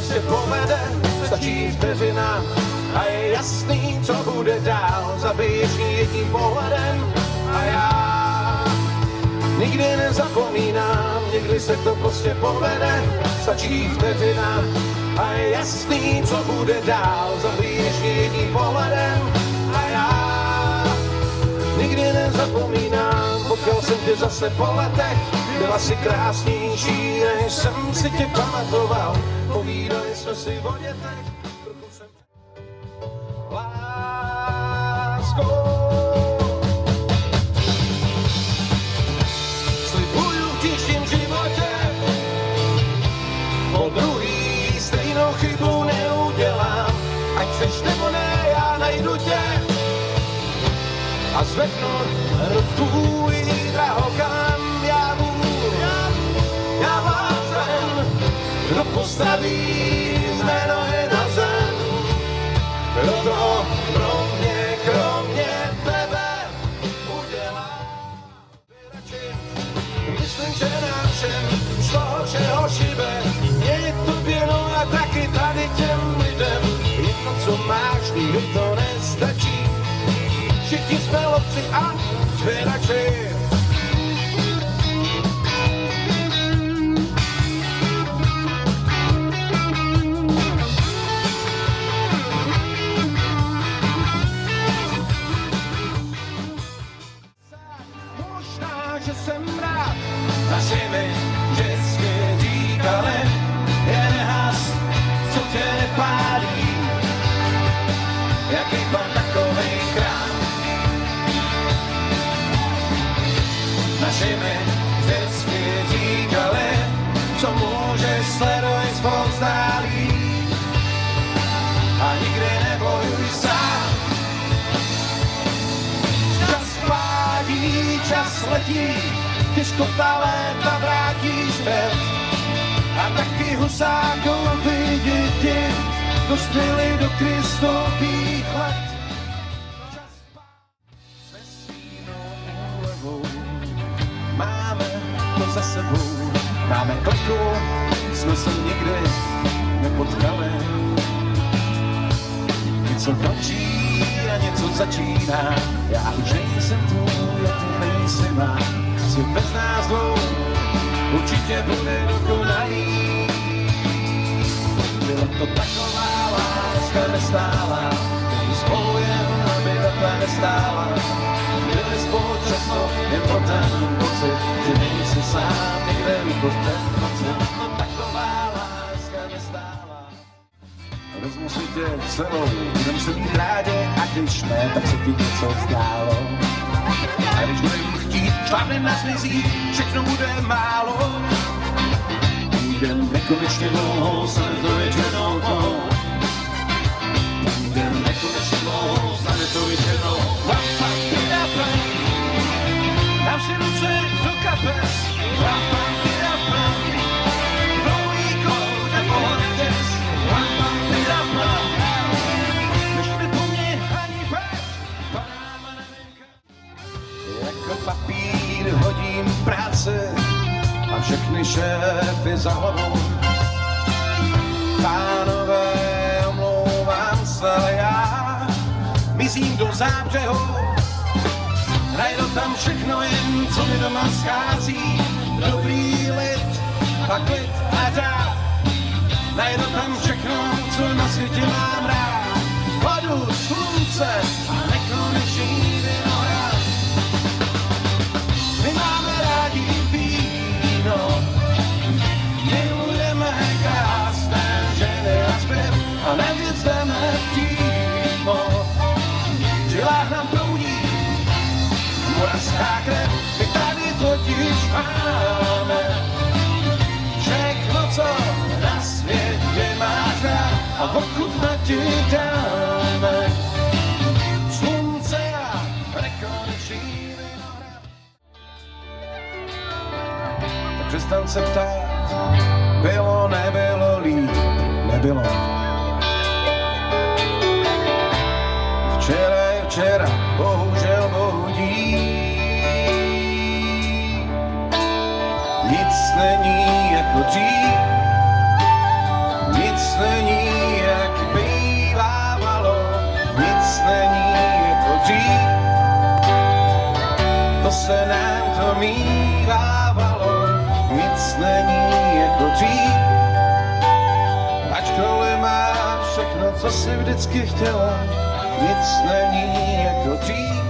prostě povede, stačí vteřina a je jasný, co bude dál. Zabiješ ji jedním pohledem a já nikdy nezapomínám, někdy se to prostě povede, stačí vteřina a je jasný, co bude dál. Zabiješ ji jedním pohledem a já nikdy nezapomínám, potkal jsem tě zase po letech, byla si krásnější, než jsem si tě pamatoval. Povídali jsme si o dětech, trochu jsem láskou. Slibuju v příštím životě, po druhý stejnou chybu neudělám. Ať chceš nebo ne, já najdu tě a zvednu tvůj drahokam. Já vás ten, kdo postaví mé nohy na zem. Kdo to pro mě, kromě tebe udělá. Myslím, že nám všem z toho všeho šibe. Mě je tobě, no a taky tady těm lidem. Jedno, co máš, nikdy to nestačí. Všichni jsme lovci a zvědači. Že jsem rád, naši mi vždycky říkali, je nehas, co tě nepálí, jaký pan takovej krám. Naši mi vždycky říkali, co můžeš sledovat zpovzdálí a nikdy nebojuj sám. Čas letí, těžko ta léta vrátí zpět. A taky husákovi děti dospěli do Kristových let. S vesmírnou úlevou máme to za sebou. Máme klku, jsme se nikdy nepotkali. Něco končí a něco začíná. Já už nejsem tvůj a ty nejsi má. Svět bez nás dvou určitě bude dokonalý. Byla to taková láska nestála, spolu jen aby takhle nestála. Byli spolu často jen pro ten pocit, že nejsi sám někde uprostřed noci. Taková láska nestála. Vezmu si tě celou, budem se mít rádi, a když ne, tak se ti něco zdálo. A když budem chtít, šlápnem na smizí, všechno bude málo. Půjdem nekonečně dlouho, stane to většinou to. Půjdem nekonečně dlouho, stane to většinou. Dám si ruce do kapes, dlouhý kout nebo hordes. Jako papír hodím práce a všechny šéfy za hlavou. Pánové, omlouvám se, ale já mizím do zábřehu. Najdu tam všechno jen, co mi doma schází. Dobrý lid, pak klid a řád. Najdu tam všechno, co na světě mám rád. Vodu, slunce a nekonečný vinohrad. My máme rádi víno, milujeme krásné ženy a zpěv a nevězdeme přímo. V žilách nám proudí moravská krev, my tady totiž máme všechno, co na světě máš rád a ochutnat ti dáme. Slunce a nekonečný vinohrad. Tak přestan se ptát, bylo, nebylo, líp, nebylo. Včera je včera, bohužel bohudí. Nic není jako dřív, nic není, jak bývávalo, nic není jako dřív. To se nám to mívávalo, nic není jako dřív. Ačkoliv máš všechno, co jsi vždycky chtěla, nic není jako dřív.